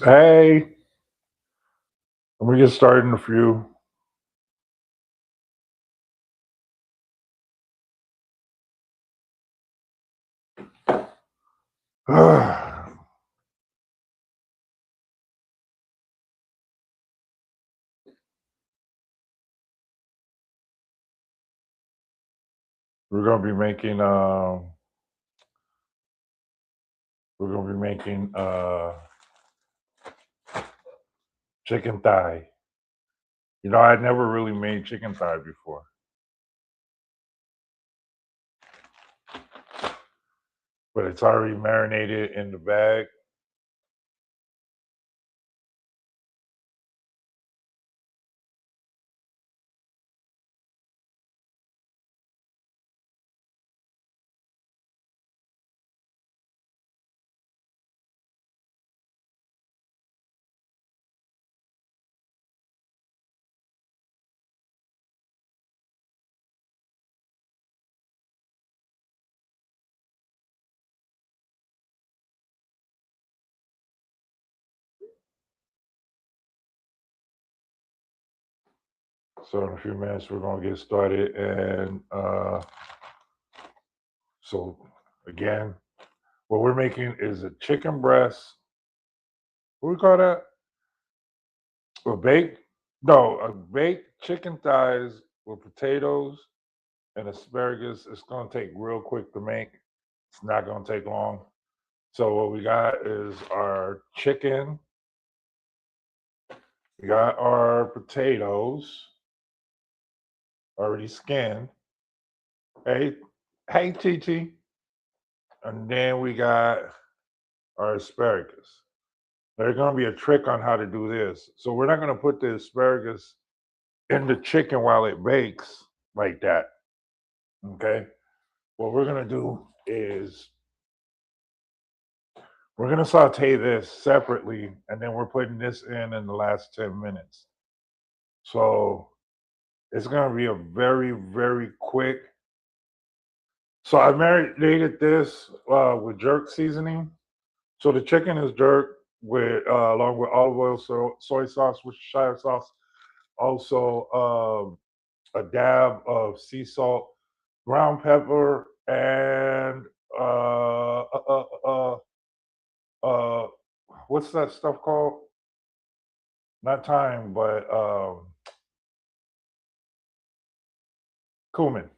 Hey, let me get started in a few. We're gonna be making chicken thigh. You know, I'd never really made chicken thigh before, but it's already marinated in the bag. So in a few minutes we're gonna get started, and so again, what we're making is a chicken breast. What do we call that? A baked? No, a baked chicken thighs with potatoes and asparagus. It's gonna take real quick to make. It's not gonna take long. So what we got is our chicken. We got our potatoes already skinned. Hey, hey, TT. And then we got our asparagus. There's gonna be a trick on how to do this. So we're not gonna put the asparagus in the chicken while it bakes like that. Okay. What we're gonna do is we're gonna saute this separately, and then we're putting this in the last 10 minutes. So it's gonna be a very, very quick. So I marinated this with jerk seasoning. So the chicken is jerk with along with olive oil, soy sauce, Worcestershire sauce, also a dab of sea salt, ground pepper, and uh, what's that stuff called? Not thyme, but cumin.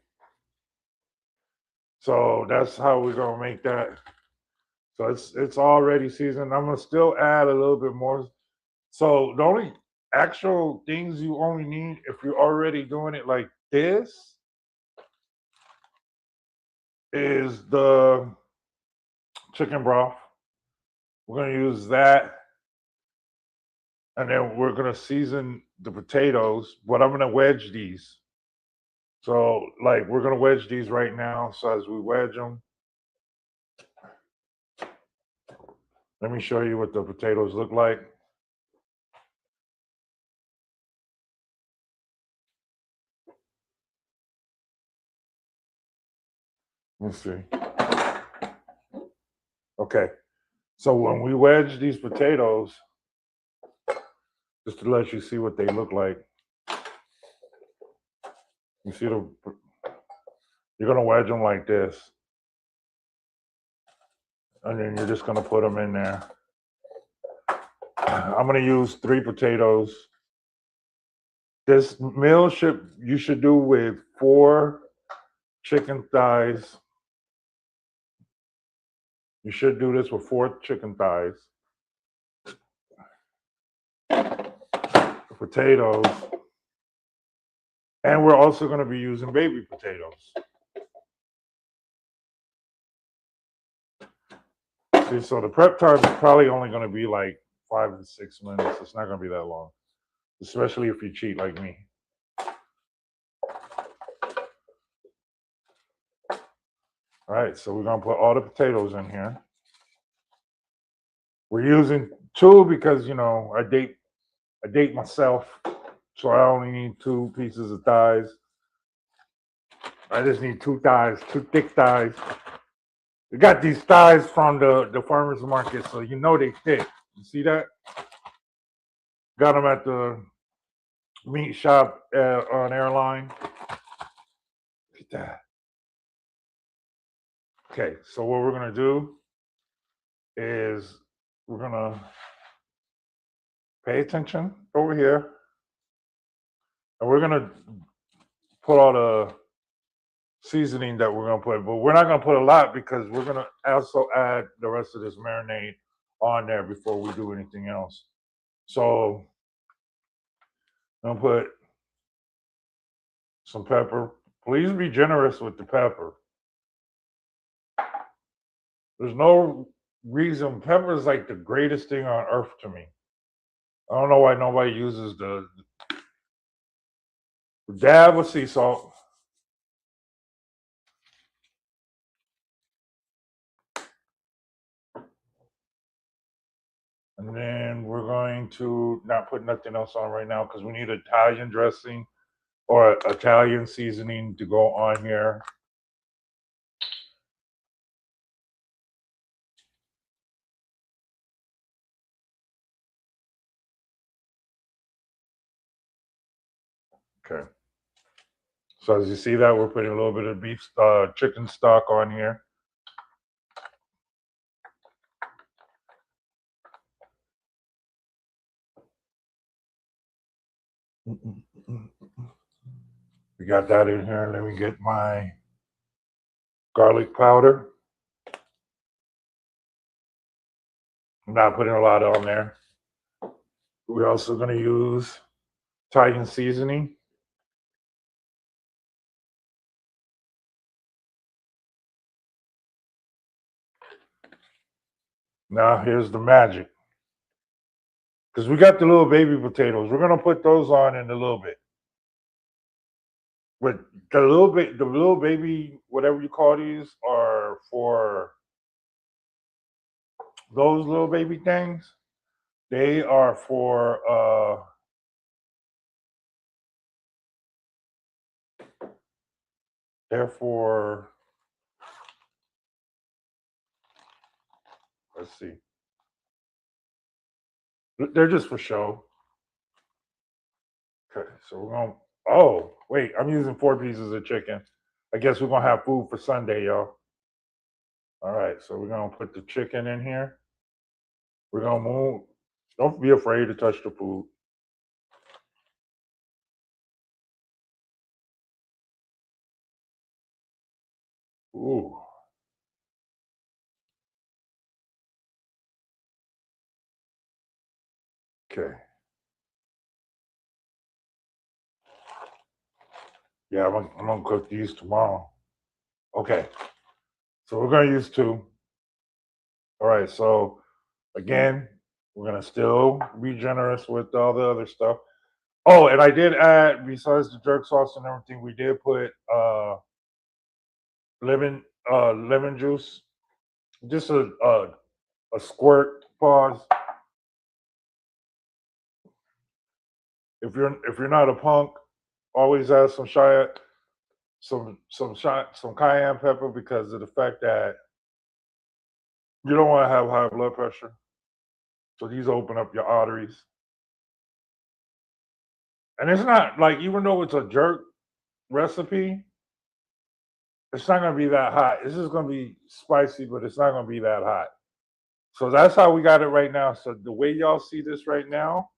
So that's how we're gonna make that. So it's already seasoned. I'm gonna still add a little bit more. So the only actual things you only need if you're already doing it like this is the chicken broth. We're gonna use that, and then we're gonna season the potatoes. But I'm gonna wedge these. So like we're gonna wedge these right now. So as we wedge them, let me show you what the potatoes look like. Let's see. Okay. So when we wedge these potatoes, just to let you see what they look like, you see you're gonna wedge them like this, and then you're just gonna put them in there. I'm gonna use 3 potatoes. This meal you should do with 4 chicken thighs. You should do this with 4 chicken thighs, potatoes, and we're also going to be using baby potatoes. See, so the prep time is probably only going to be like 5 to 6 minutes. It's not going to be that long, especially if you cheat like me. All right, so we're going to put all the potatoes in here. We're using 2 because I date myself, so I only need 2 pieces of thighs. I just need two thighs, two thick thighs. We got these thighs from the farmer's market, so you know they thick. You see that? Got them at the meat shop on Airline. Look at that. Okay, so what we're gonna do is we're gonna pay attention over here, and we're gonna put all the seasoning that we're gonna put, but we're not gonna put a lot because we're gonna also add the rest of this marinade on there before we do anything else. So I'm gonna put some pepper. Please be generous with the pepper. There's no reason. Pepper is like the greatest thing on earth to me. I don't know why nobody uses the dab of sea salt. And then we're going to not put nothing else on right now because we need Italian dressing or Italian seasoning to go on here. Okay. So as you see that, we're putting a little bit of beef, chicken stock on here. We got that in here. Let me get my garlic powder. I'm not putting a lot on there. We're also going to use Italian seasoning. Now here's the magic. Because we got the little baby potatoes. We're going to put those on in a little bit. But the little baby, whatever you call these, are for those little baby things. They are for they're for, let's see. They're just for show. Okay, so we're gonna. Oh, wait, I'm using 4 pieces of chicken. I guess we're gonna have food for Sunday, y'all. All right, so we're gonna put the chicken in here. We're gonna move. Don't be afraid to touch the food. Ooh. Okay. Yeah, I'm gonna cook these tomorrow. Okay. So we're gonna use 2. All right. So again, we're gonna still be generous with all the other stuff. Oh, and I did add, besides the jerk sauce and everything, we did put lemon lemon juice, just a squirt. Pause. If you're not a punk, always add some cayenne pepper because of the fact that you don't want to have high blood pressure. So these open up your arteries. And it's not like, even though it's a jerk recipe, it's not gonna be that hot. It's just gonna be spicy, but it's not gonna be that hot. So that's how we got it right now. So the way y'all see this right now,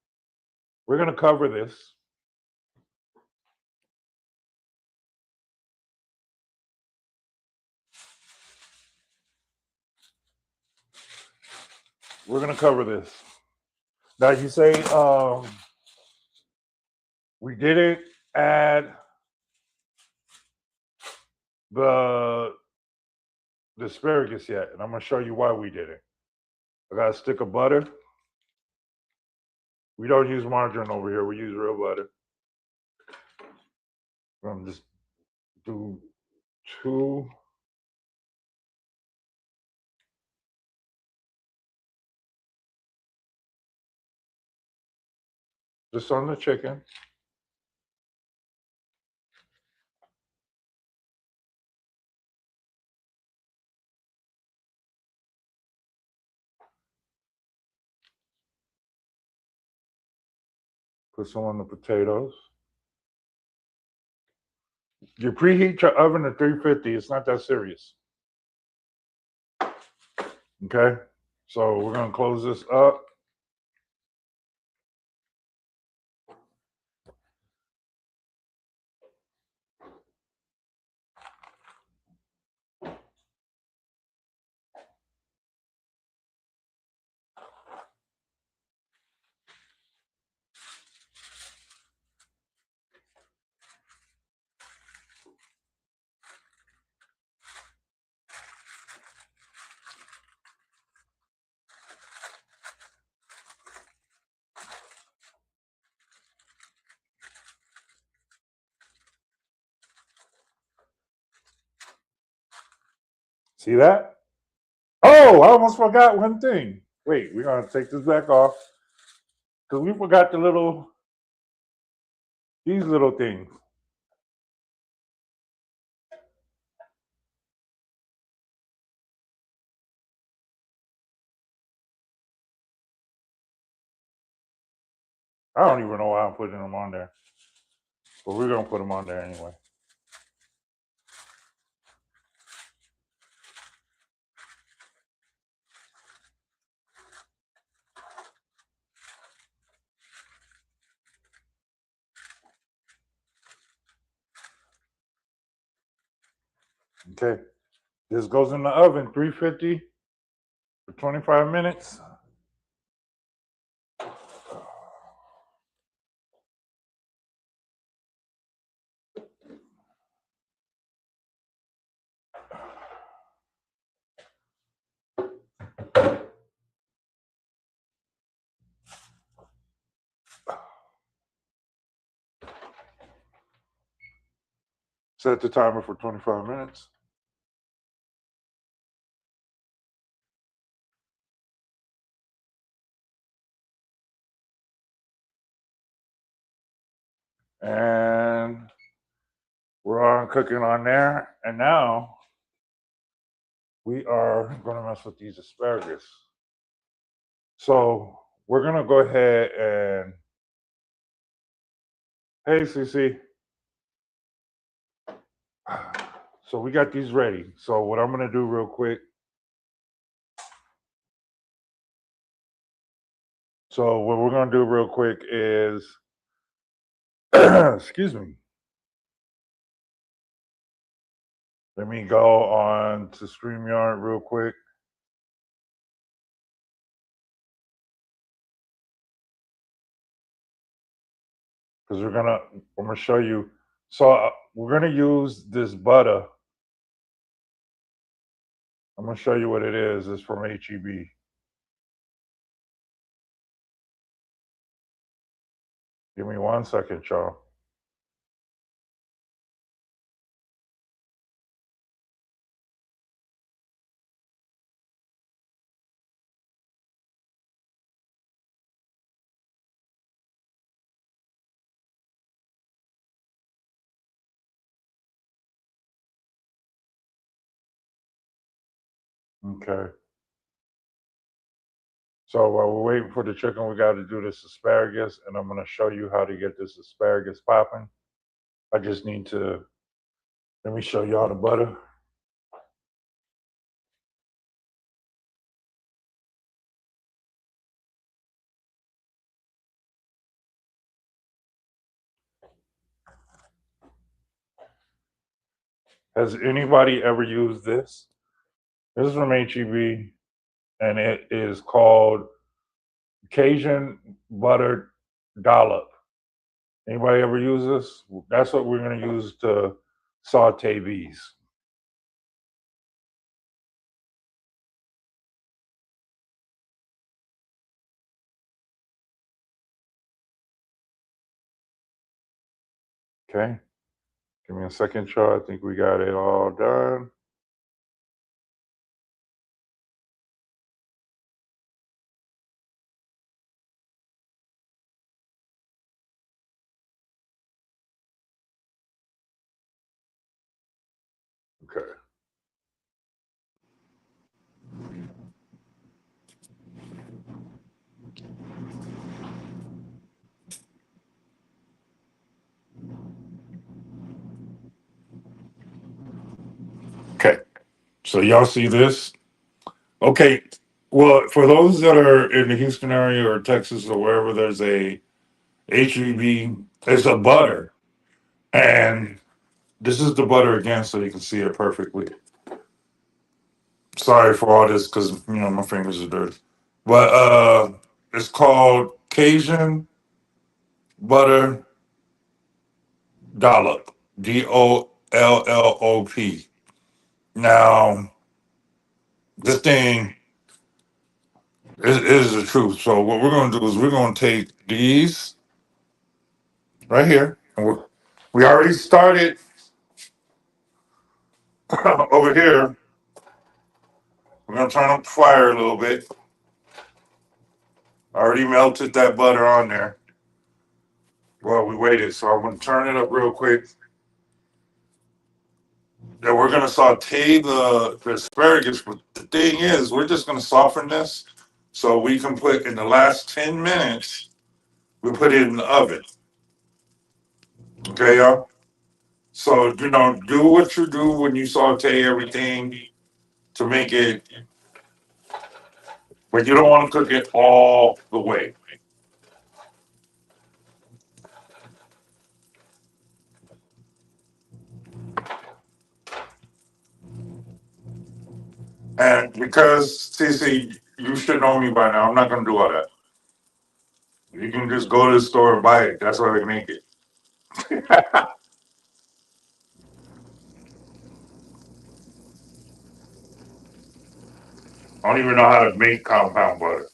we're gonna cover this. We're gonna cover this. Now you say we didn't add the asparagus yet, and I'm gonna show you why we didn't. I got a stick of butter. We don't use margarine over here. We use real butter. I'm just do 2. Just on the chicken. Put some on the potatoes. You preheat your oven to 350. It's not that serious. Okay? So we're going to close this up. See that? Oh, I almost forgot one thing. Wait, we're going to take this back off because we forgot these little things. I don't even know why I'm putting them on there, but we're going to put them on there anyway. Okay. This goes in the oven, 350 for 25 minutes. Set the timer for 25 minutes. And we're on cooking on there. And now we are going to mess with these asparagus. So we're going to go ahead and, hey, Cece. So we got these ready. So what I'm going to do real quick. So what we're going to do real quick is, excuse me. Let me go on to StreamYard real quick. Because I'm gonna show you. So we're gonna use this butter. I'm gonna show you what it is. It's from HEB. Give me 1 second, y'all. Okay. So while we're waiting for the chicken, we got to do this asparagus, and I'm gonna show you how to get this asparagus popping. I just need to let me show y'all the butter. Has anybody ever used this? This is from HEB, and it is called Cajun butter dollop. Anybody ever use this? That's what we're going to use to saute these. Okay. Give me a second, y'all. I think we got it all done. Okay. So y'all see this? Okay. Well, for those that are in the Houston area or Texas or wherever there's a HEB, it's a butter. And this is the butter again so you can see it perfectly. Sorry for all this because my fingers are dirty. But it's called Cajun butter dollop. DOLLOP. Now, this thing is the truth. So what we're gonna do is we're gonna take these right here. And we already started over here. We're gonna turn up the fire a little bit. I already melted that butter on there. Well, we waited, so I'm gonna turn it up real quick. Then we're gonna saute the asparagus. But the thing is, we're just gonna soften this so we can put in the last 10 minutes. We put it in the oven. Okay, y'all. So do what you do when you saute everything to make it, but you don't want to cook it all the way. And because CC, you should know me by now. I'm not gonna do all that. You can just go to the store and buy it. That's why they make it. I don't even know how to make compound butter.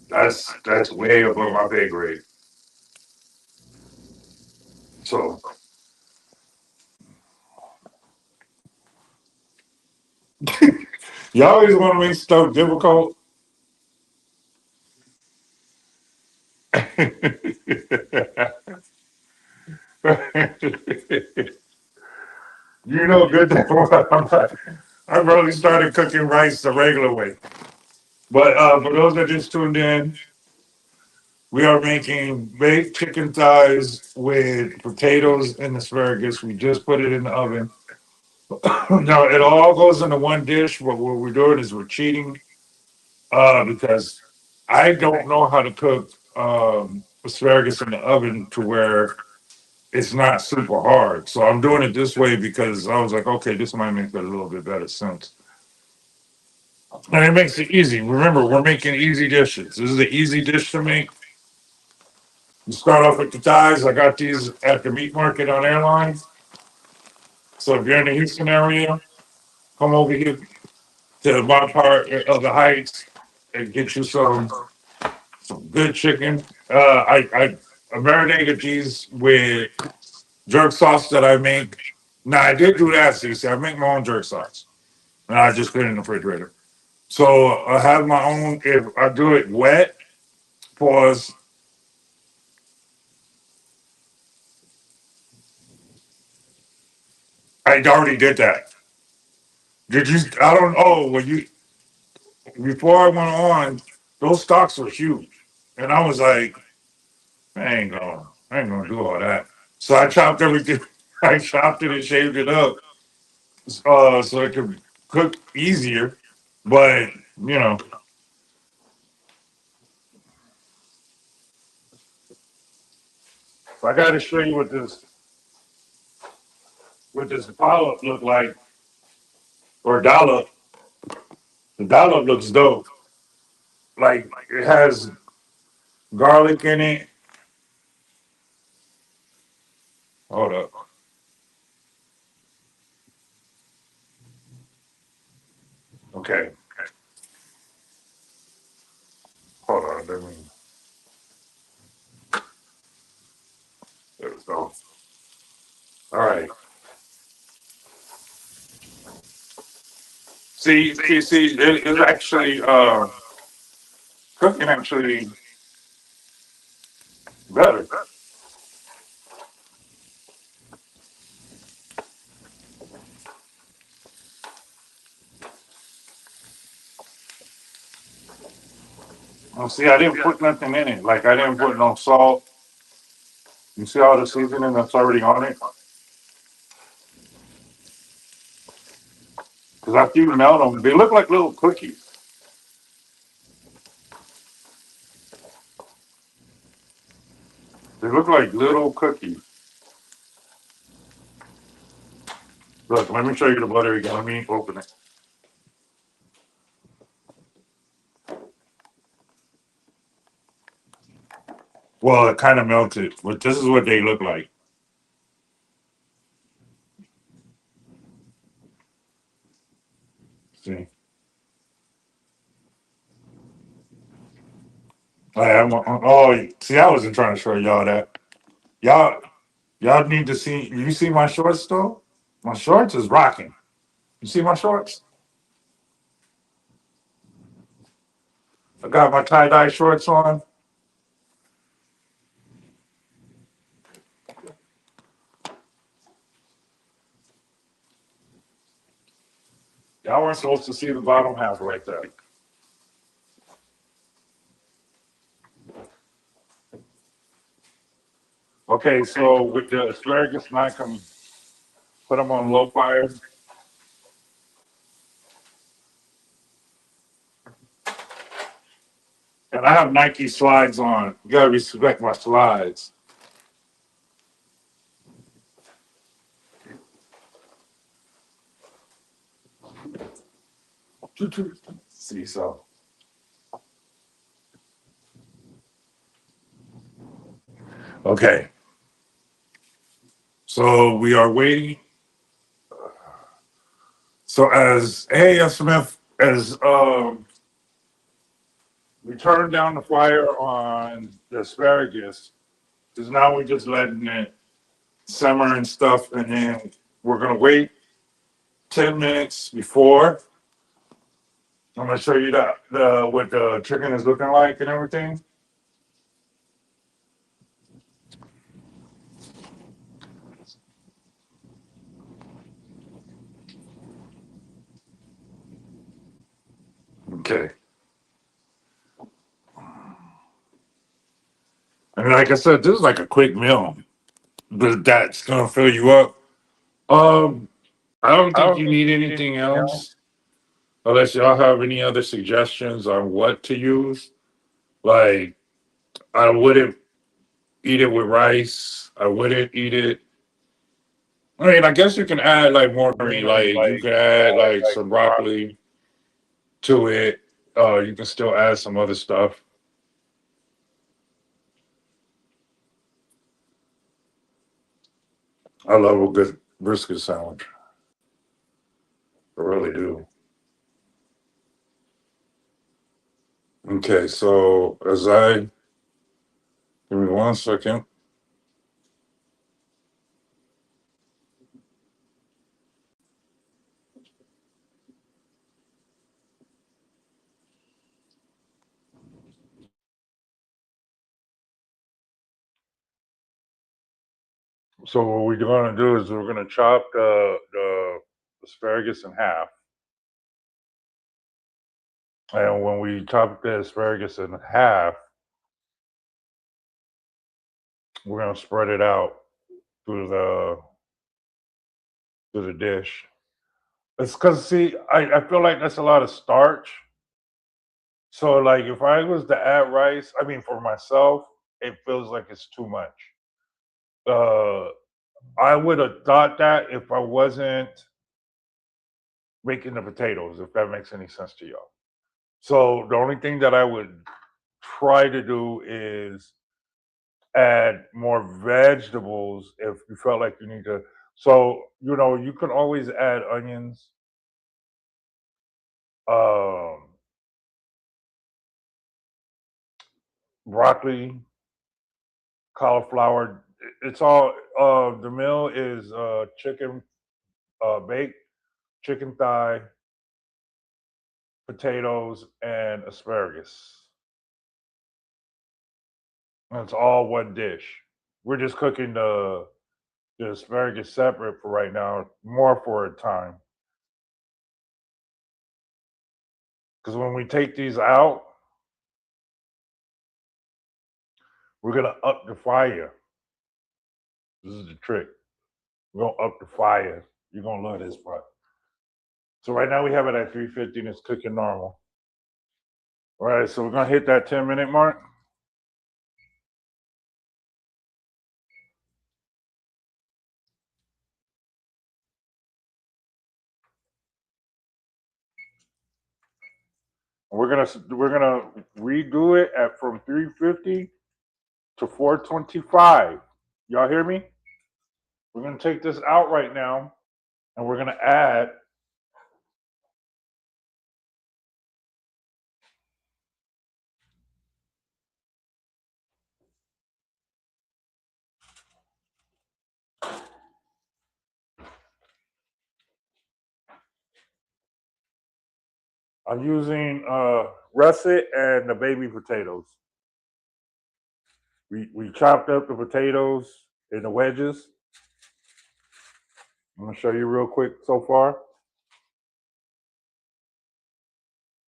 That's way above my pay grade. So you always want to make stuff difficult. Good thing I've really started cooking rice the regular way. But for those that just tuned in, we are making baked chicken thighs with potatoes and asparagus. We just put it in the oven. Now it all goes into one dish, but what we're doing is we're cheating because I don't know how to cook asparagus in the oven to where it's not super hard. So I'm doing it this way because I was like, okay, this might make a little bit better sense. And it makes it easy. Remember, we're making easy dishes. This is an easy dish to make. You start off with the thighs. I got these at the meat market on Airlines. So if you're in the Houston area, come over here to my part of the Heights and get you some good chicken. I marinated these with jerk sauce that I make. Now I did do that, see, I make my own jerk sauce, and I just put it in the refrigerator. So I have my own. If I do it wet, pause. I already did that. Did you? I don't. Oh, well, you before I went on, those stocks were huge, and I was like, I ain't gonna do all that. So I chopped everything. I chopped it and shaved it up, so it could cook easier. But you know, I got to show you what this dollop look like, or dollop. The dollop looks dope. Like it has garlic in it. Hold up. Okay. Hold on. There we go. All right. See, it's actually cooking actually better. Well, see, I didn't put nothing in it. Like I didn't put no salt. You see all the seasoning that's already on it. Because after you melt them, they look like little cookies. They look like little cookies. Look, let me show you the butter again. Let me open it. Well, it kind of melted, but this is what they look like. See? Oh, see, I wasn't trying to show y'all that. Y'all, y'all need to see. You see my shorts though? My shorts is rocking. You see my shorts? I got my tie dye shorts on. Y'all weren't supposed to see the bottom half right there. Okay, so with the asparagus, I can put them on low fire. And I have Nike slides on. You gotta respect my slides. See, so okay. So we are waiting. So as hey Smith, as we turn down the fire on the asparagus, because now we're just letting it simmer and stuff, and then we're gonna wait 10 minutes before. I'm gonna show you the what the chicken is looking like and everything. Okay. And like I said, this is like a quick meal, but that's gonna fill you up. Um, I don't think you need anything else unless y'all have any other suggestions on what to use. Like, I wouldn't eat it with rice. I wouldn't eat it. I mean, I guess you can add like more green, like you can add like some broccoli to it. You can still add some other stuff. I love a good brisket sandwich. I really do. Okay, so give me 1 second. So what we're going to do is we're going to chop the asparagus in half, and when we chop the asparagus in half, we're going to spread it out through the dish. It's because see, I feel like that's a lot of starch. So like if I was to add rice, I mean for myself, it feels like it's too much. Uh, I would have thought that if I wasn't making the potatoes, if that makes any sense to y'all. So the only thing that I would try to do is add more vegetables if you felt like you need to. So you can always add onions, um, broccoli, cauliflower. It's all. The meal is chicken baked, chicken thigh, potatoes, and asparagus. And it's all one dish. We're just cooking the asparagus separate for right now, more for a time. Because when we take these out, we're gonna up the fire. This is the trick. We're gonna up the fire. You're gonna love this part. So right now we have it at 350 and it's cooking normal. All right, so we're gonna hit that 10-minute mark. We're gonna redo it at from 350 to 425. Y'all hear me? We're gonna take this out right now, and we're gonna add I'm using russet and the baby potatoes. We chopped up the potatoes in the wedges. I'm gonna show you real quick so far.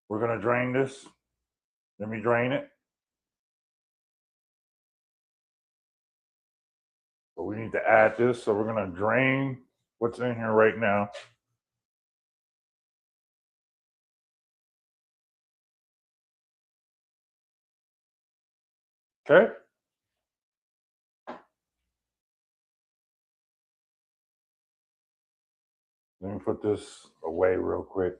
We're gonna drain this. Let me drain it. But we need to add this, so we're gonna drain what's in here right now. Okay. Let me put this away real quick.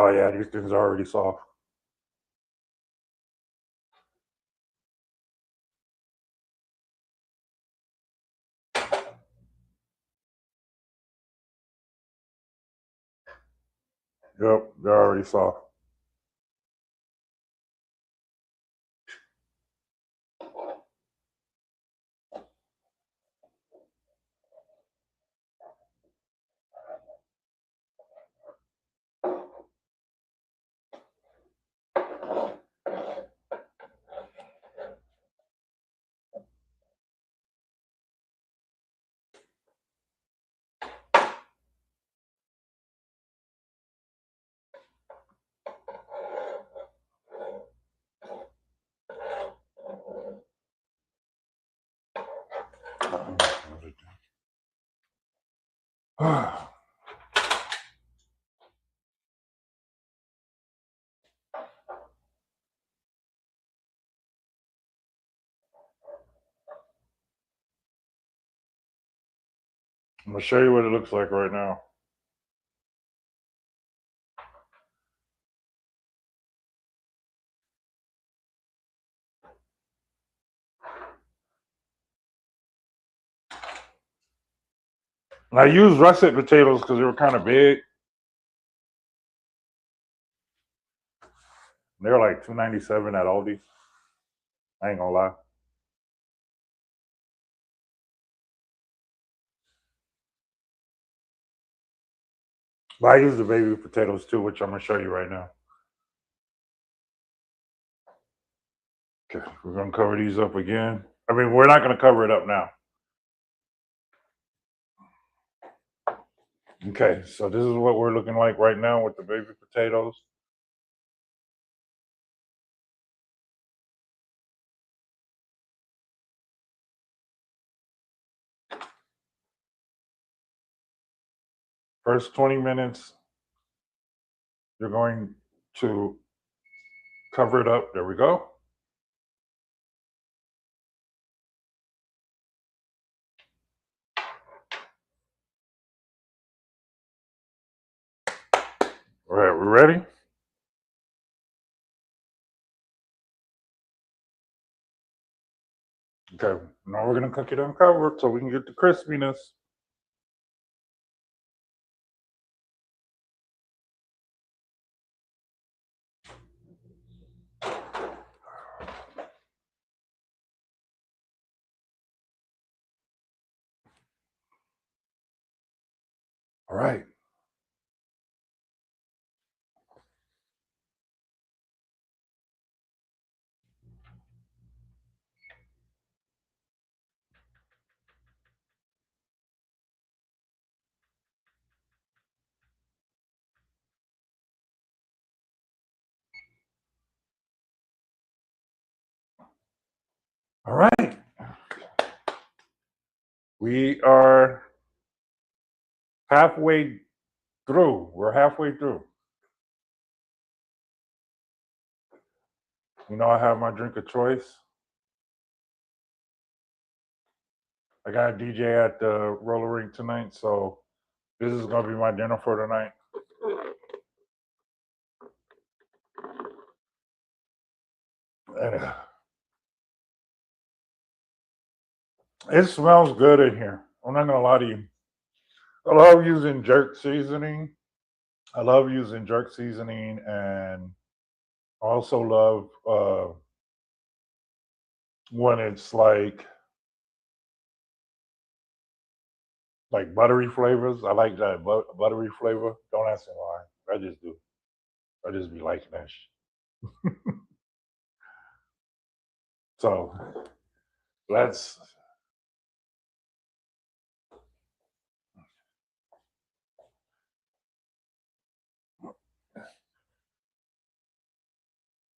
Oh yeah, these things are already soft. Yep, they're already soft. I'm gonna show you what it looks like right now. And I used russet potatoes because they were kind of big. They were like $2.97 at Aldi. I ain't gonna lie. But I use the baby potatoes too, which I'm gonna show you right now. Okay, we're gonna cover these up again. I mean, we're not gonna cover it up now. Okay, so this is what we're looking like right now with the baby potatoes. First 20 minutes, you're going to cover it up. There we go. All right, we're ready. Okay, now we're gonna cook it uncovered so we can get the crispiness. right. All right. We are halfway through. We're halfway through. You know, I have my drink of choice. I got a DJ at the roller rink tonight, so this is gonna be my dinner for tonight. And it smells good in here. I'm not gonna lie to you. I love using jerk seasoning. I love using jerk seasoning, and I also love when it's like buttery flavors. I like that buttery flavor. Don't ask me why. I just do. I just be liking that shit. So let's.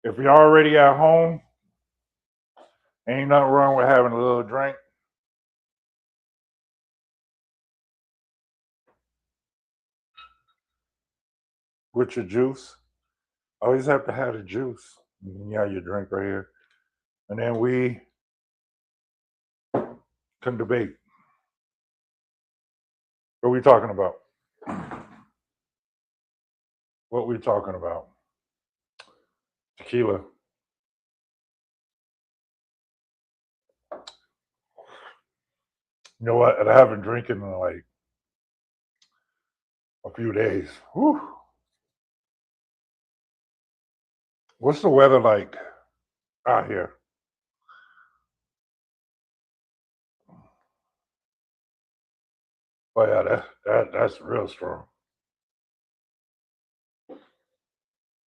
If you're already at home, ain't nothing wrong with having a little drink. With your juice. Always have to have the juice. You have your drink right here. And then we can debate. What are we talking about? What we talking about? Tequila. You know what? And I haven't drinking in like a few days. Whew. What's the weather like out here? Oh yeah, that's real strong.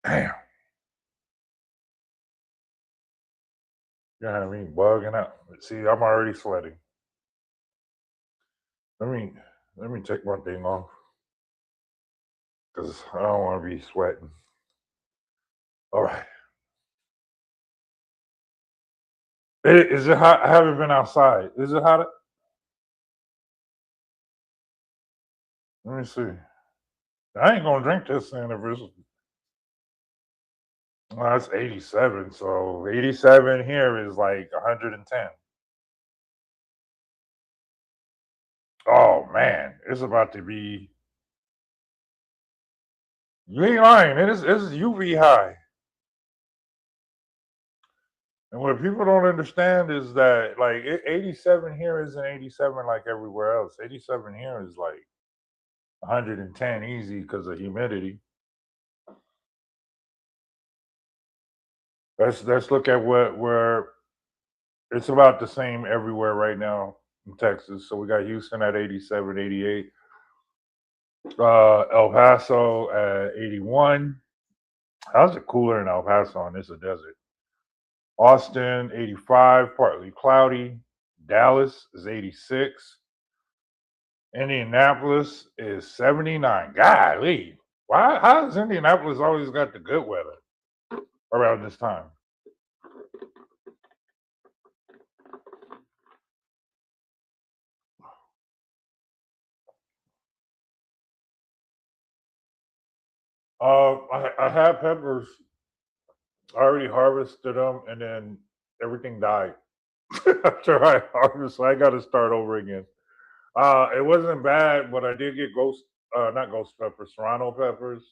Damn. You know what I mean? Bugging out. See, I'm already sweating. Let me let me take my thing off because I don't want to be sweating. All right. Is it hot? I haven't been outside. Is it hot? Let me see. I ain't gonna drink this thing if it's well, it's 87. So 87 here is like 110. Oh man, it's about to be. You ain't lying. It's UV high. And what people don't understand is that like 87 here isn't 87 like everywhere else. 87 here is like 110 easy because of humidity. Let's look at what where it's about the same everywhere right now in Texas. So we got Houston at 87, 88. El Paso at 81. How's it cooler in El Paso and it's a desert? Austin 85, partly cloudy. Dallas is 86. Indianapolis is 79. Golly. Why how has Indianapolis always got the good weather around this time? I have peppers. I already harvested them and then everything died after I harvested. So I got to start over again. It wasn't bad, but I did get not ghost peppers, serrano peppers.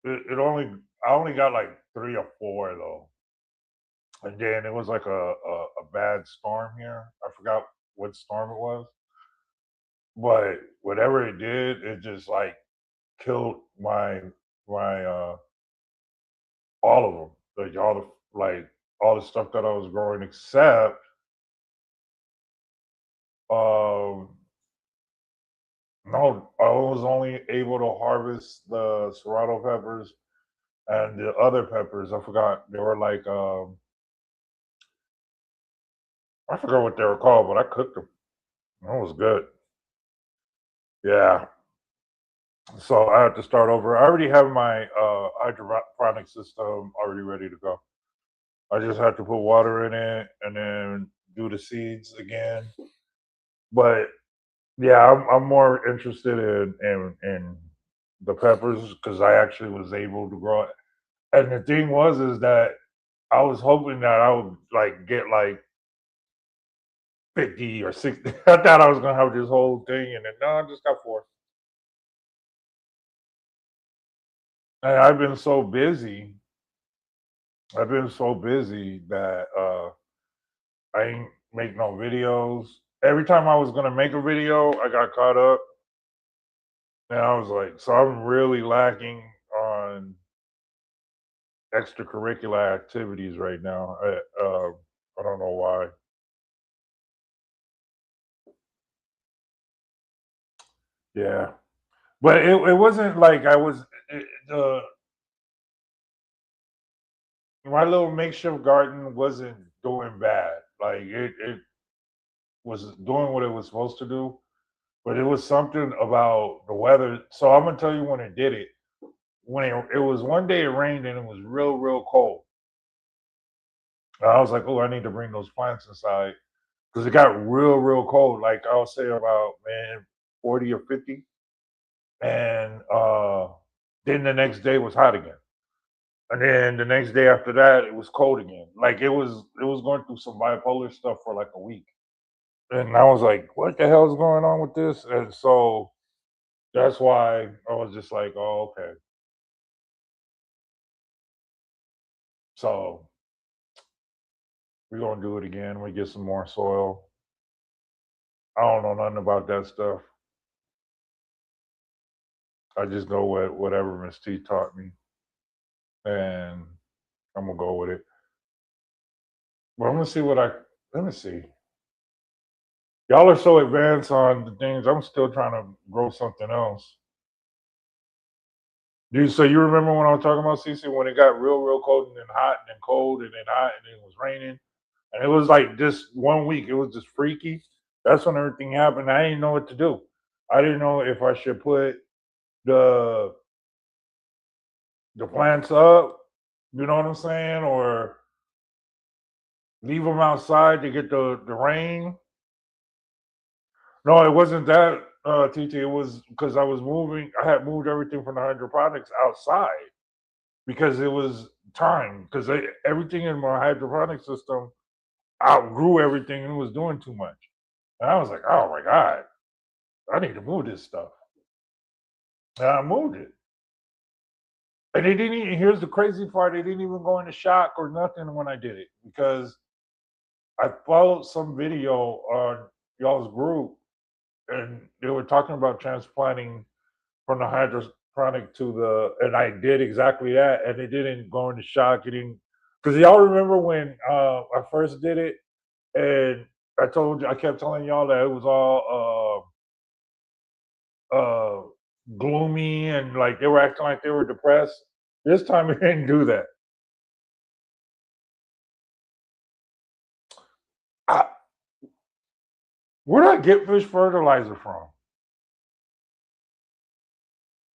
It only I only got like 3 or 4 though, and then it was like a bad storm here. I forgot what storm it was, but whatever it did, it just like killed my all of them, like all the stuff that I was growing, except um No, I was only able to harvest the serrano peppers and the other peppers. I forgot they were like I forgot what they were called, but I cooked them. That was good. Yeah. So I had to start over. I already have my hydroponic system already ready to go. I just had to put water in it and then do the seeds again. But yeah, I'm more interested in the peppers because I actually was able to grow it. And the thing was is that I was hoping that I would like get like 50 or 60. I thought I was gonna have this whole thing, and then no, I just got four. And I've been so busy. I've been so busy that I ain't make no videos. Every time I was gonna make a video, I got caught up, and I was like, so I'm really lacking on extracurricular activities right now. I don't know why. Yeah, but it wasn't like I was the my little makeshift garden wasn't doing bad. Like it was doing what it was supposed to do, but it was something about the weather. So I'm gonna tell you when it did it. When it was one day it rained and it was real cold. And I was like, oh, I need to bring those plants inside because it got real cold. Like I'll say about man 40 or 50, and then the next day was hot again. And then the next day after that, it was cold again. Like it was going through some bipolar stuff for like a week. And I was like, what the hell is going on with this? And so that's why I was just like, oh, okay. So we're gonna do it again. We get some more soil. I don't know nothing about that stuff. I just go with whatever Miss T taught me, and I'm gonna go with it. But I'm gonna see what I let me see. Y'all are so advanced on the things. I'm still trying to grow something else. Dude, so you remember when I was talking about CC when it got real cold and then hot and then cold and then hot and then it was raining and it was like just one week. It was just freaky. That's when everything happened. I didn't know what to do. I didn't know if I should put the the plants up. You know what I'm saying, or leave them outside to get the rain. No, it wasn't that, TT. It was because I was moving. I had moved everything from the hydroponics outside because it was time. Because everything in my hydroponic system outgrew everything and it was doing too much. And I was like, oh my god, I need to move this stuff. And I moved it. And they didn't even, here's the crazy part, they didn't even go into shock or nothing when I did it because I followed some video on y'all's group and they were talking about transplanting from the hydroponic to the, and I did exactly that, and it didn't go into shock. It didn't, because y'all remember when I first did it, and I told you, I kept telling y'all that it was all uh, gloomy and like they were acting like they were depressed. This time it didn't do that. I, where do I get fish fertilizer from?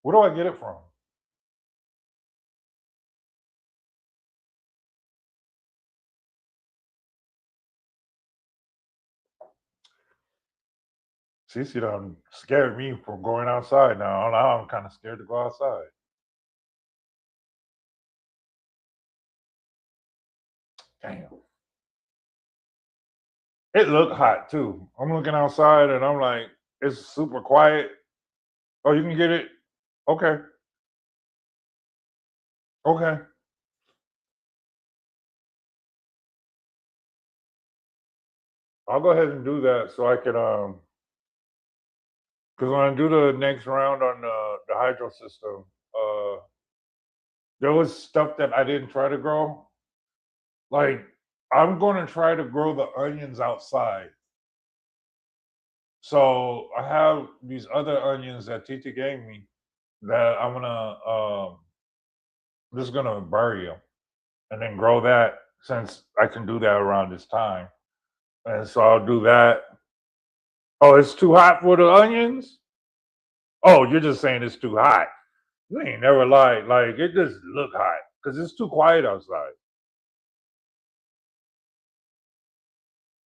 Where do I get it from? Cece done scared me from going outside now. Now I'm kind of scared to go outside. Damn. It looked hot too. I'm looking outside and I'm like, it's super quiet. Oh, you can get it? Okay. Okay. I'll go ahead and do that so I can because when I do the next round on the hydro system, uh there was stuff that I didn't try to grow. Like I'm gonna try to grow the onions outside. So I have these other onions that Titi gave me that I'm gonna just gonna bury them and then grow that since I can do that around this time. And so I'll do that. Oh, it's too hot for the onions? Oh, you're just saying it's too hot. You ain't never lied. Like it just look hot because it's too quiet outside.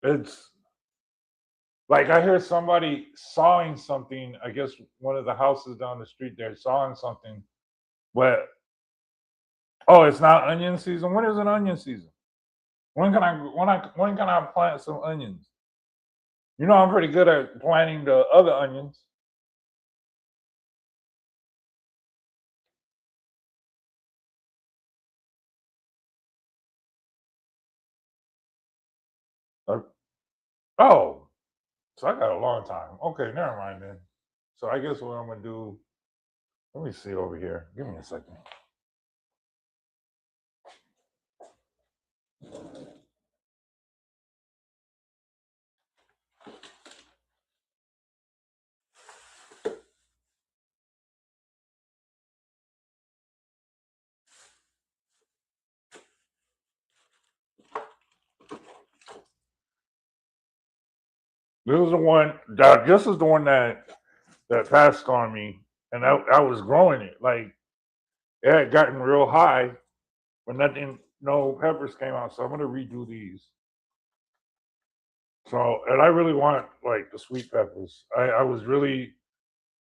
It's like I hear somebody sawing something. I guess one of the houses down the street they're sawing something. But oh, it's not onion season. When is an onion season? When can I plant some onions? You know I'm pretty good at planting the other onions. Uh, oh, so I got a long time. Okay, never mind then. So I guess what I'm gonna do. Let me see over here. Give me a second. This is the one that this is the one that passed on me, and I was growing it. Like it had gotten real high, but nothing, no peppers came out. So I'm gonna redo these. So, and I really want like the sweet peppers. I was really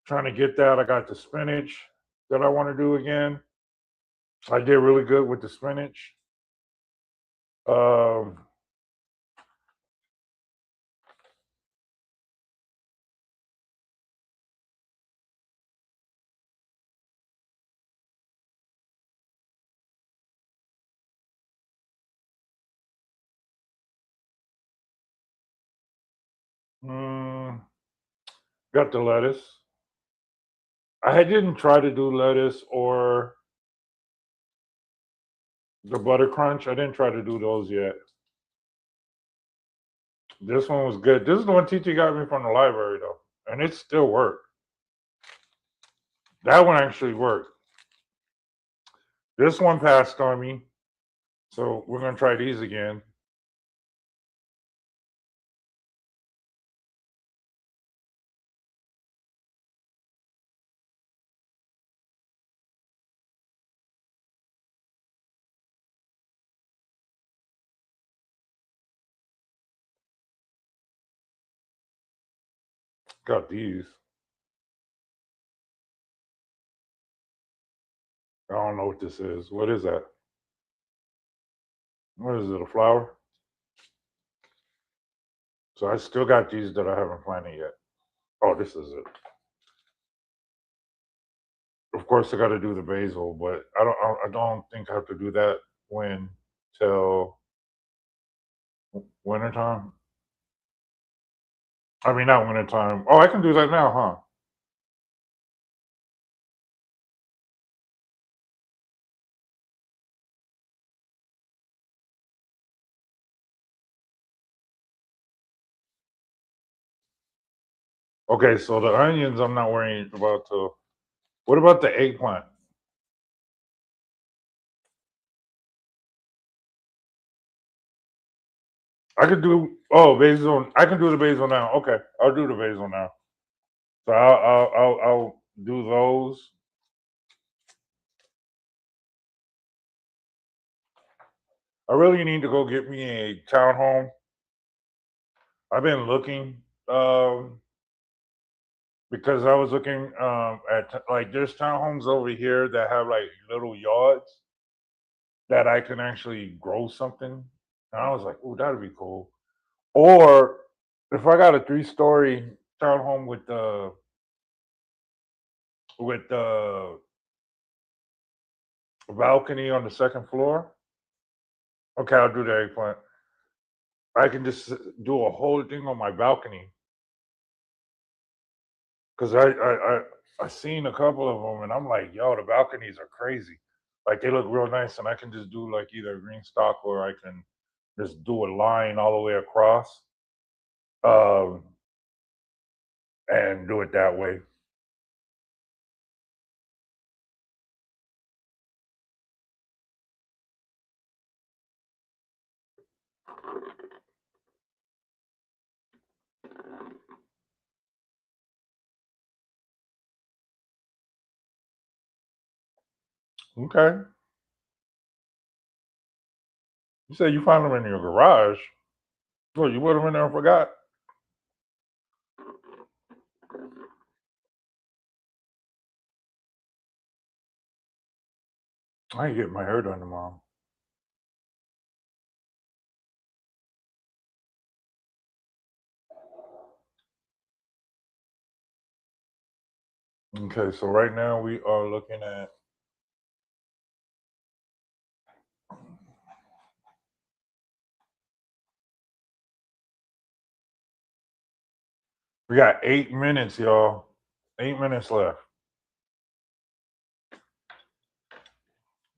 trying to get that. I got the spinach that I want to do again. I did really good with the spinach. Um, mm, got the lettuce. I didn't try to do lettuce or the butter crunch. I didn't try to do those yet. This one was good. This is the one teacher got me from the library though, and it still worked. That one actually worked. This one passed on me, so we're gonna try these again. Got these. I don't know what this is. What is that? What is it? A flower? So I still got these that I haven't planted yet. Oh, this is it. Of course, I got to do the basil, but I don't think I have to do that when till wintertime. I mean, not wintertime. Oh, I can do that now, huh? Okay, so the onions, I'm not worrying about. To what about the eggplant? I could do basil. I can do the basil now. Okay, I'll do the basil now. So I'll do those. I really need to go get me a townhome. I've been looking because I was looking at like there's townhomes over here that have like little yards that I can actually grow something. And I was like, oh, that'd be cool. Or if I got a 3-story townhome with the balcony on the second floor, okay, I'll do the eggplant. I can just do a whole thing on my balcony because I seen a couple of them and I'm like, yo, the balconies are crazy. Like they look real nice, and I can just do like either green stock or I can just do a line all the way across. Um, and do it that way. Okay. You said you found them in your garage. Well, you put them in there and forgot. I ain't getting my hair done tomorrow. Okay, so right now we are looking at we got 8 minutes, y'all. 8 minutes left.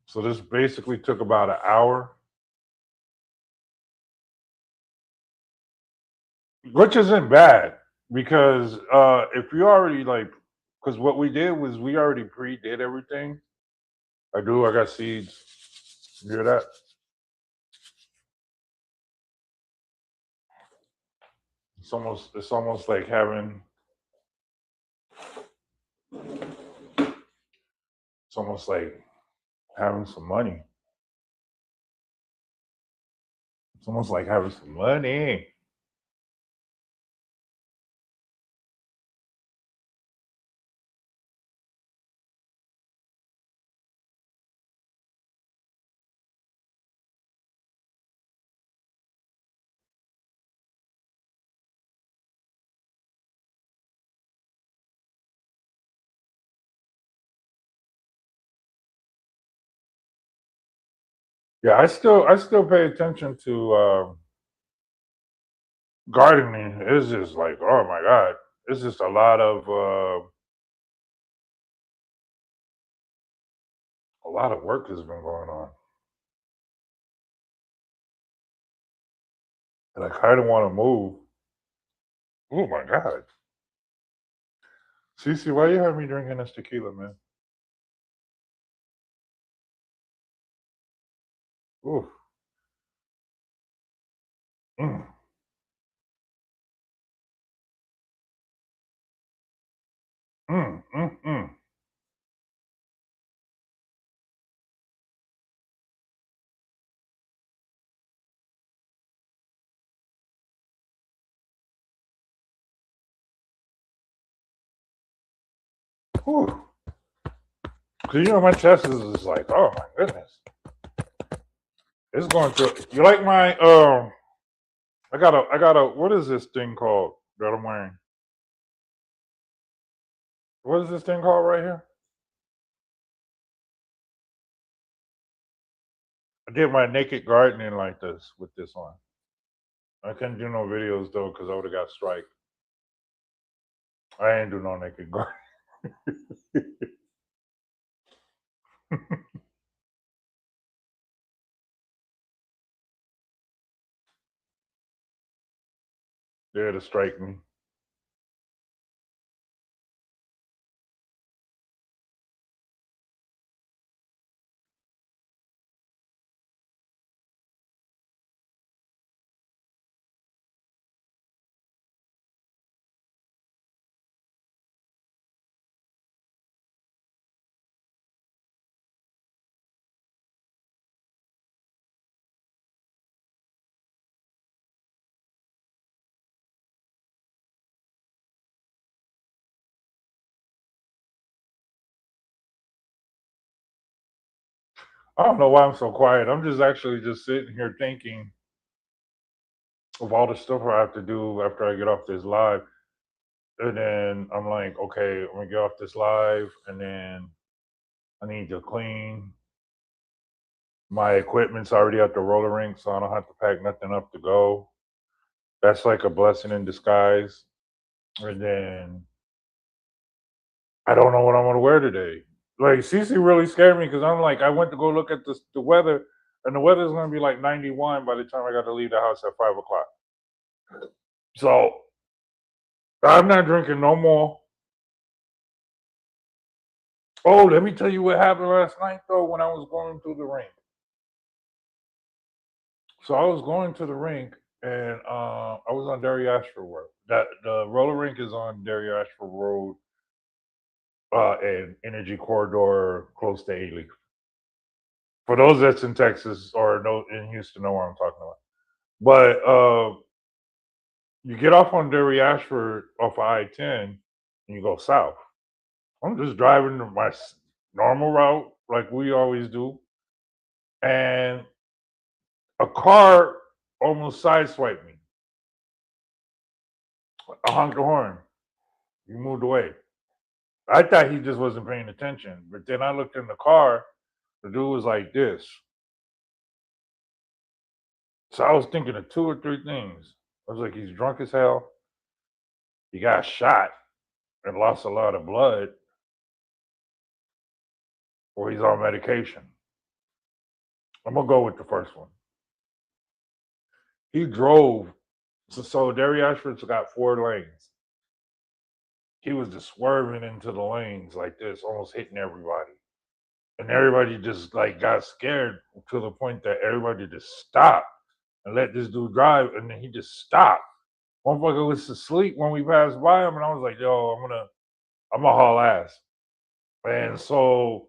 So this basically took about an hour, which isn't bad because if you already like, because what we did was we already pre-did everything. I do. I got seeds. You hear that? It's almost like having it's almost like having some money. It's almost like having some money. Yeah, I still pay attention to gardening. It's just like, oh my god, it's just a lot of work has been going on, and I kind of want to move. Oh my god, Cece, why you have me drinking this tequila, man? Ooh, mm, mm, mm, mm. Ooh. 'Cause my chest is like, oh my goodness, it's going through. You like my I got a. What is this thing called that I'm wearing? What is this thing called right here? I did my naked gardening like this with this on. I couldn't do no videos though because I would have got strike. I ain't do no naked gardening. There to strike me. I don't know why I'm so quiet. I'm just actually just sitting here thinking of all the stuff I have to do after I get off this live. And then I'm like, okay, I'm gonna get off this live, and then I need to clean. My equipment's already at the roller rink, so I don't have to pack nothing up to go. That's like a blessing in disguise. And then I don't know what I'm gonna wear today. Like Cece really scared me because I'm like, I went to go look at the weather, and the weather's gonna be like 91 by the time I got to leave the house at 5 o'clock. So I'm not drinking no more. Oh, let me tell you what happened last night though when I was going to the rink. So I was going to the rink and I was on Derry Ashford Road. That the roller rink is on Derry Ashford Road, and Energy Corridor close to A Leaf. For those that's in Texas or know in Houston know what I'm talking about. But you get off on Derry Ashford off of I-10 and you go south. I'm just driving my normal route like we always do, and a car almost sideswiped me. I honked the horn. He moved away. I thought he just wasn't paying attention, but then I looked in the car. The dude was like this. So I was thinking of two or three things. I was like, he's drunk as hell. He got shot and lost a lot of blood, or he's on medication. I'm gonna go with the first one. He drove. So Derry Ashford's got 4 lanes. He was just swerving into the lanes like this, almost hitting everybody. And everybody just like got scared to the point that everybody just stopped and let this dude drive, and then he just stopped. Motherfucker was asleep when we passed by him, and I was like, "Yo, I'm gonna haul ass." And so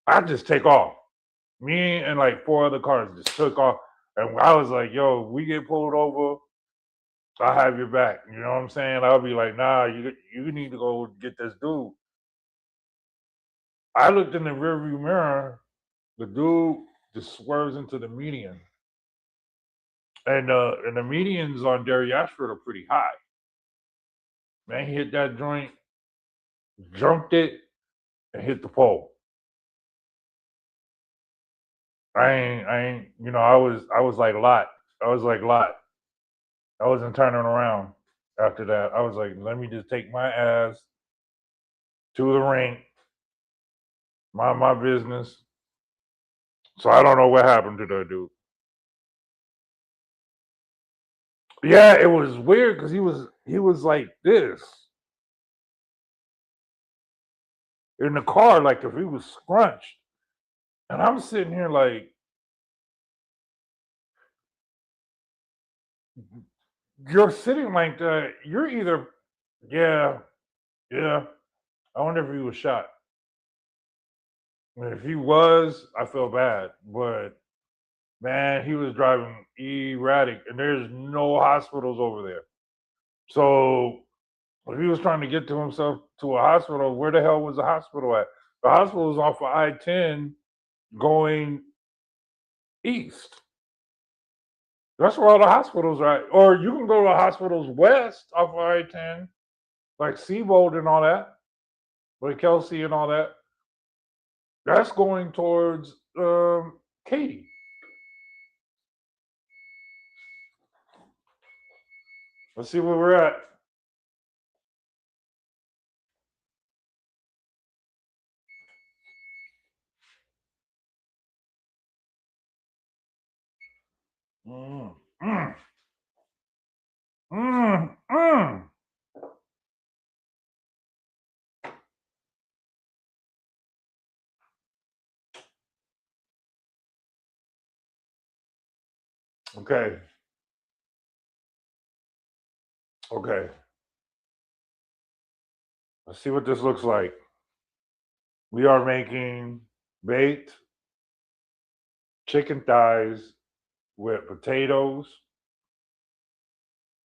I just take off. Me and like 4 other cars just took off, and I was like, "Yo, we get pulled over, I'll have your back." You know what I'm saying? I'll be like, "Nah, you need to go get this dude." I looked in the rearview mirror. The dude just swerves into the median, and the medians on Derry Ashford are pretty high. Man, he hit that joint, jumped it, and hit the pole. I ain't. I was like Lot. I was like Lot. I wasn't turning around after that. I was like, let me just take my ass to the rink, mind my business. So I don't know what happened to that dude. Yeah, it was weird because he was like this in the car, like if he was scrunched. And I'm sitting here like, you're sitting like that. You're either, yeah, yeah. I wonder if he was shot. If he was, I feel bad. But man, he was driving erratic, and there's no hospitals over there. So if he was trying to get to himself to a hospital, where the hell was the hospital at? The hospital was off of I-10 going east. That's where all the hospitals are at. Or you can go to the hospitals west off of I-10, like Seabold and all that, like Kelsey and all that. That's going towards Katy. Let's see where we're at. Mm, mm, mm. Okay, okay. Let's see what this looks like. We are making baked chicken thighs with potatoes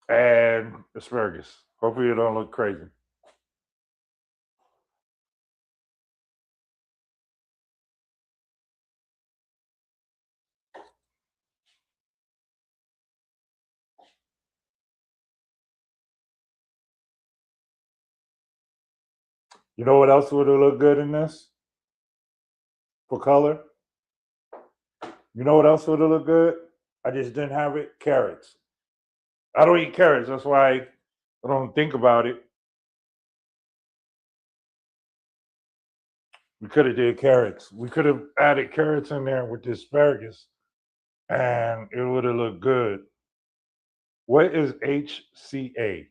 and asparagus. Hopefully, it don't look crazy. You know what else would have looked good in this for color? You know what else would have looked good? I just didn't have it. Carrots. I don't eat carrots. That's why I don't think about it. We could have did carrots. We could have added carrots in there with the asparagus, and it would have looked good. What is HCA?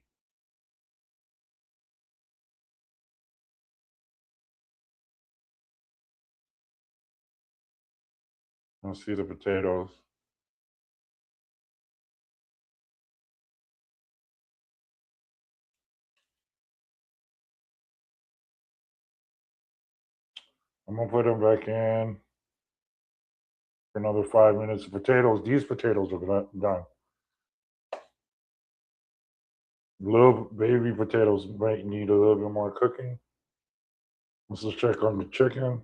Let's see the potatoes. I'm gonna put them back in for another 5 minutes. These potatoes are done. Little baby potatoes might need a little bit more cooking. Let's just check on the chicken.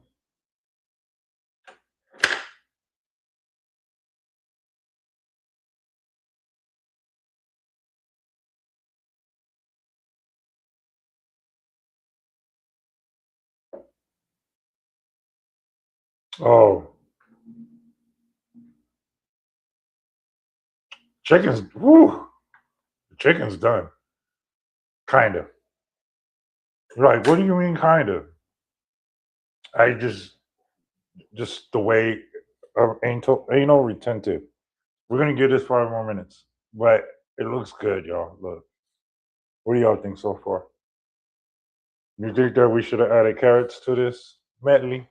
Oh, chicken's woo. The chicken's done. Kind of. Right. What do you mean kind of? I just the way ain't no retentive. We're gonna give this 5 more minutes. But it looks good, y'all. Look. What do y'all think so far? You think that we should have added carrots to this medley?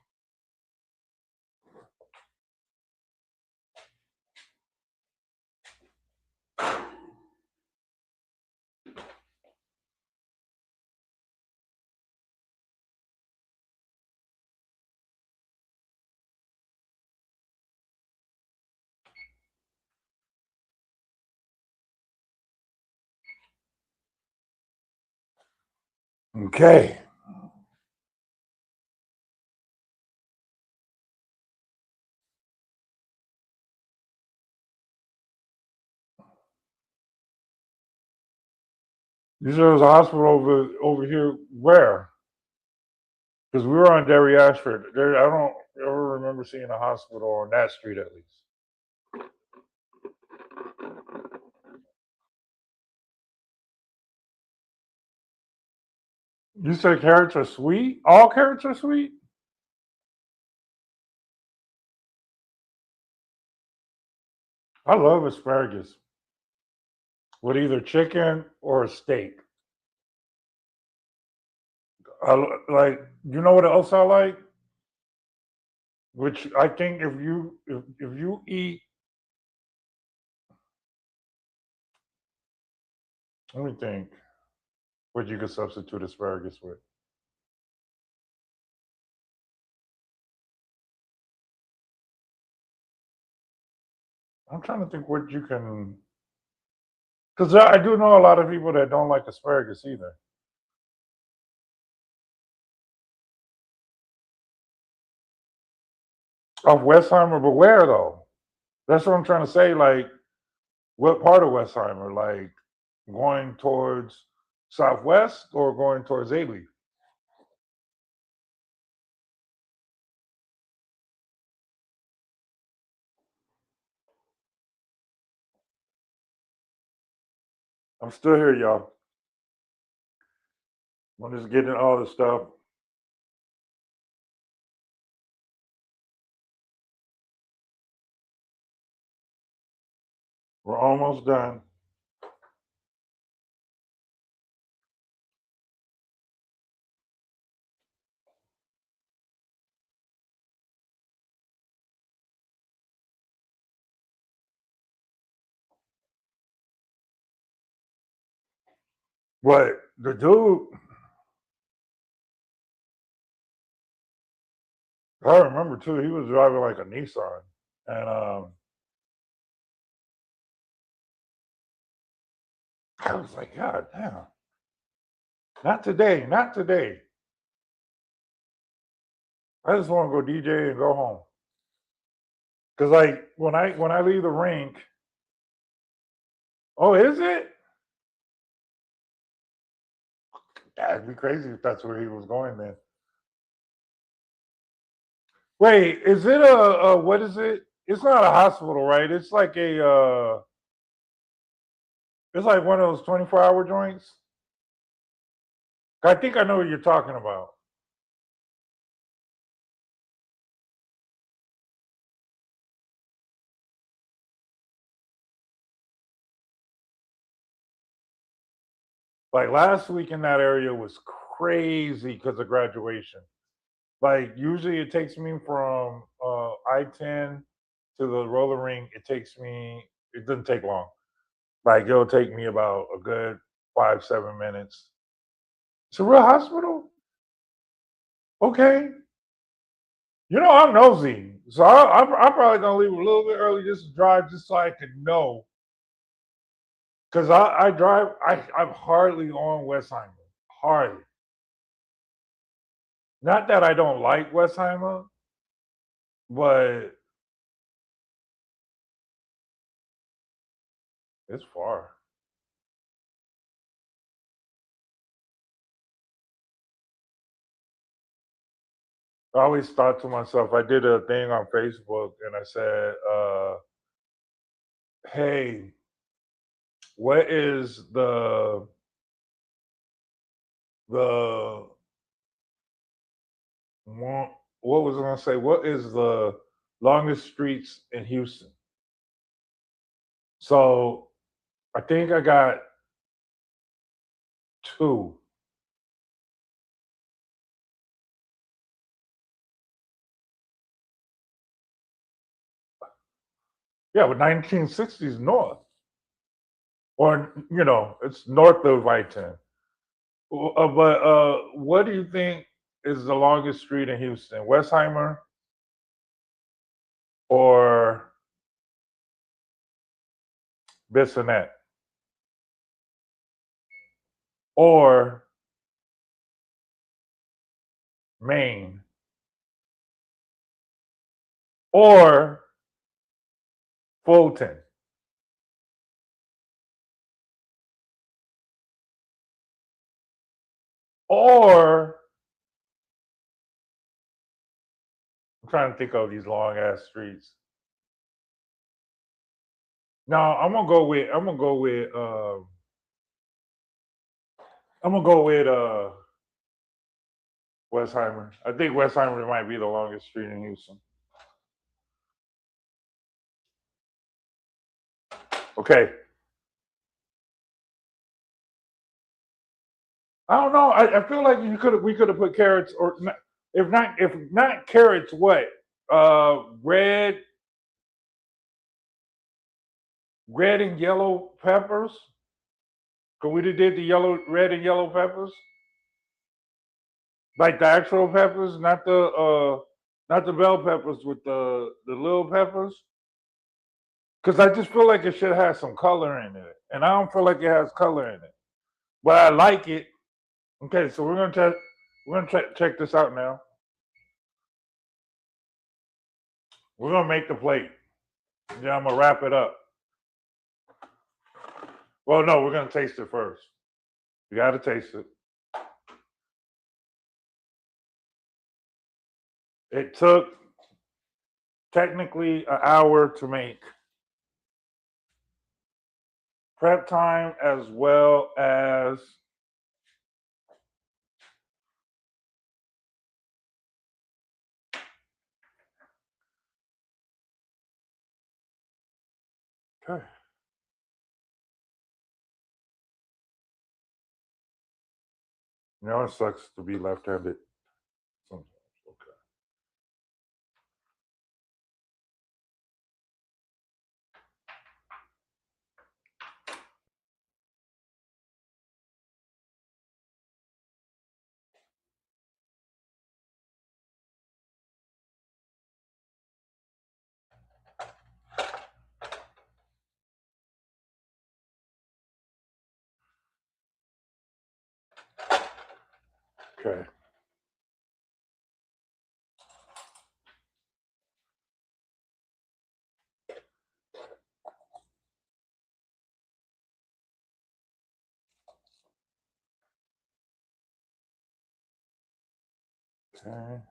Okay. You said there was a hospital over here. Where? Because we were on Derry Ashford. There, I don't ever remember seeing a hospital on that street at least. You said carrots are sweet? All carrots are sweet? I love asparagus with either chicken or steak. Like, you know what else I like? Which I think if you eat, let me think, what you could substitute asparagus with. I'm trying to think what you can, because I do know a lot of people that don't like asparagus either. Off Westheimer, but where though? That's what I'm trying to say. Like, what part of Westheimer? Like, going towards Southwest or going towards Ely? I'm still here, y'all. I'm just getting all the stuff. We're almost done. But the dude, I remember too, he was driving like a Nissan. And I was like, God damn. Not today, not today. I just want to go DJ and go home. Cause like when I leave the rink, oh, is it? That'd be crazy if that's where he was going then. Wait, is it a what is it? It's not a hospital, right? It's like one of those 24-hour joints. I think I know what you're talking about. Like last week in that area was crazy because of graduation. Like usually it takes me from I-10 to the roller ring, it doesn't take long. Like it'll take me about a good 5, 7 minutes. It's a real hospital? Okay. I'm nosy. So I'm probably going to leave a little bit early just to drive just so I can know. Because I drive, I'm hardly on Westheimer. Hardly. Not that I don't like Westheimer, but it's far. I always thought to myself, I did a thing on Facebook and I said, hey, what is the one, what was I gonna say? What is the longest streets in Houston? So I think I got two. Yeah, but 1960s north, or it's north of I-10. But what do you think is the longest street in Houston? Westheimer or Bissonnette or Maine or Fulton or I'm trying to think of these long ass streets. No, I'm gonna go with Westheimer. I think Westheimer might be the longest street in Houston. Okay. I don't know. I feel like we could have put carrots or not, if not carrots, what? Red and yellow peppers. Cause we did the red and yellow peppers, like the actual peppers, not the bell peppers with the little peppers. Cause I just feel like it should have some color in it, and I don't feel like it has color in it, but I like it. Okay, so check this out now. We're gonna make the plate. Yeah, I'm gonna wrap it up. Well, no, we're gonna taste it first. You gotta taste it. It took technically an hour to make. Prep time as well as okay. It sucks to be left-handed sometimes. Okay. Okay.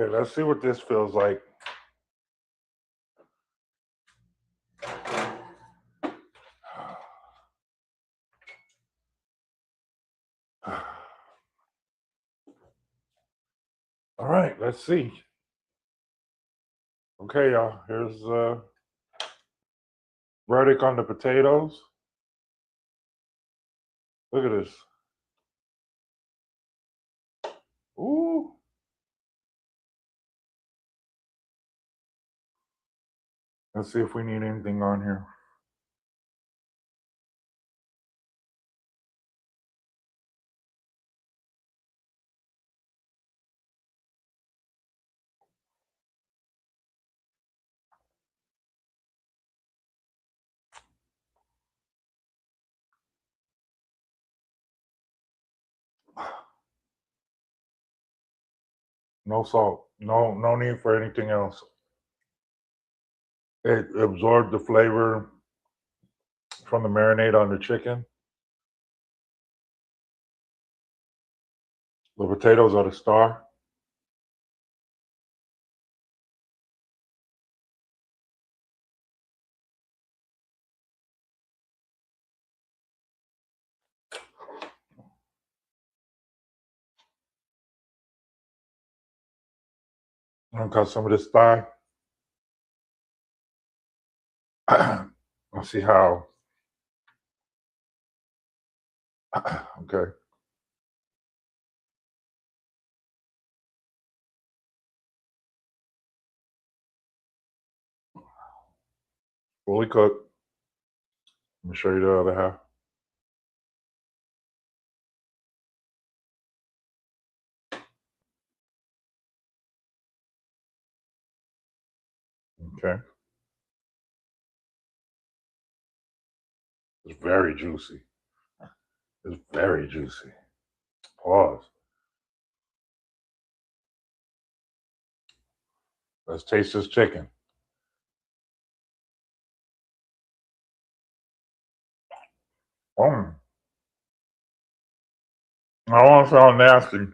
Okay, let's see what this feels like. All right, let's see. Okay, y'all. Here's verdict on the potatoes. Look at this. Ooh. Let's see if we need anything on here. No salt. No need for anything else. It absorbed the flavor from the marinade on the chicken. The potatoes are the star. I got some of this thigh. Let's see how. Okay. Fully cooked. Let me show you the other half. Okay. It's very juicy. It's very juicy. Pause. Let's taste this chicken. Mm. I don't want to sound nasty.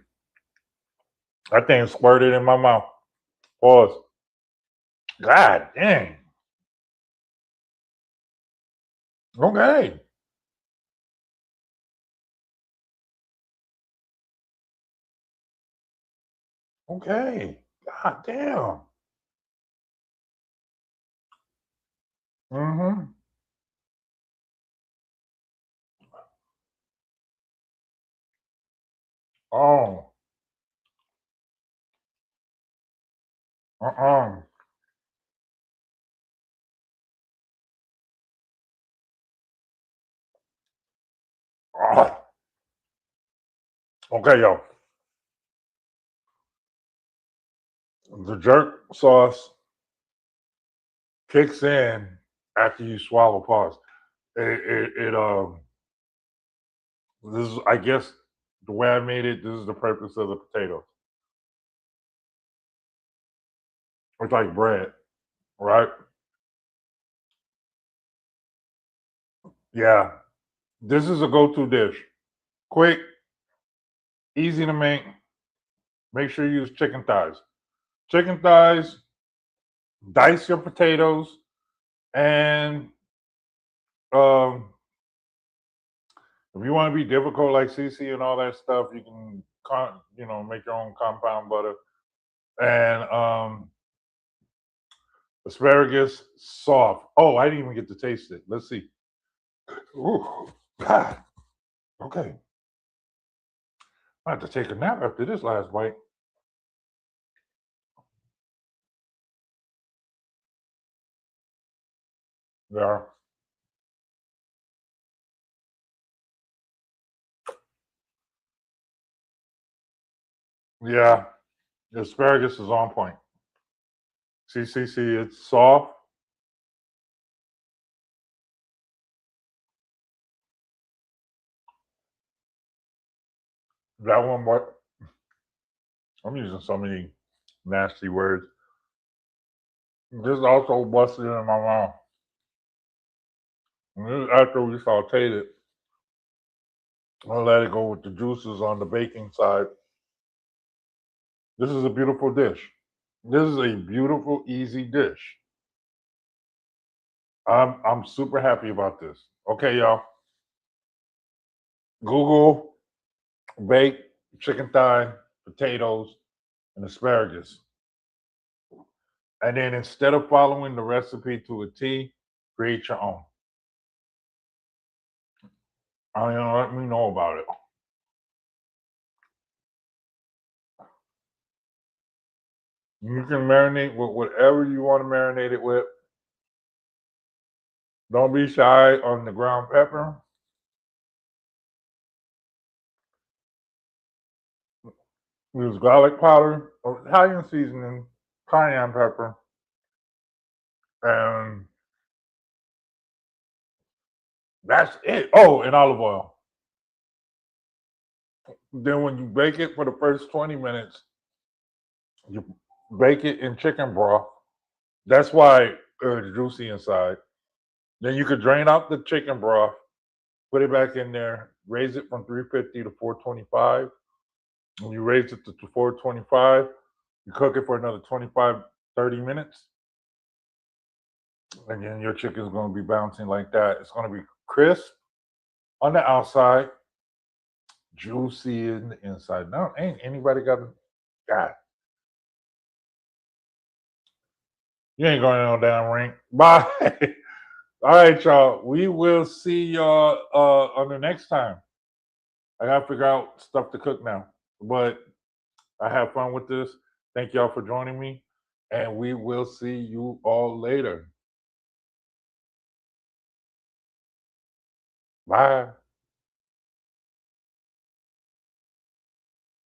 That thing squirted in my mouth. Pause. God dang. Okay. Okay. God damn. Mm-hmm. Oh. Uh-uh. Oh. Okay, yo. The jerk sauce kicks in after you swallow. Pause. It this is, I guess, the way I made it. This is the purpose of the potatoes. It's like bread, right? Yeah. This is a go-to dish. Quick, easy to make. Make sure you use chicken thighs. Chicken thighs. Dice your potatoes, and um, if you want to be difficult like CC and all that stuff, you can, make your own compound butter and asparagus soft. Oh, I didn't even get to taste it. Let's see. Ooh, God. Okay, I have to take a nap after this last bite. Yeah, yeah. The asparagus is on point. See, it's soft. That one, what? I'm using so many nasty words. This also busted in my mouth. And this is after we sauteed it. I'll let it go with the juices on the baking side. This is a beautiful dish. This is a beautiful, easy dish. I'm super happy about this. Okay, y'all. Google bake chicken thigh potatoes and asparagus. And then instead of following the recipe to a T, create your own. I mean, let me know about it. You can marinate with whatever you want to marinate it with. Don't be shy on the ground pepper. Use garlic powder, or Italian seasoning, cayenne pepper, and that's it. Oh, and olive oil. Then when you bake it for the first 20 minutes, you bake it in chicken broth. That's why it's juicy inside. Then you could drain out the chicken broth, put it back in there, raise it from 350 to 425. When you raise it to 425, you cook it for another 25, 30 minutes. And then your chicken's going to be bouncing like that. It's going to be crisp on the outside, juicy in the inside. No, ain't anybody got a God. You ain't going no damn ring. Bye. All right, y'all. We will see y'all on the next time. I gotta figure out stuff to cook now. But I have fun with this. Thank y'all for joining me. And we will see you all later. Bye.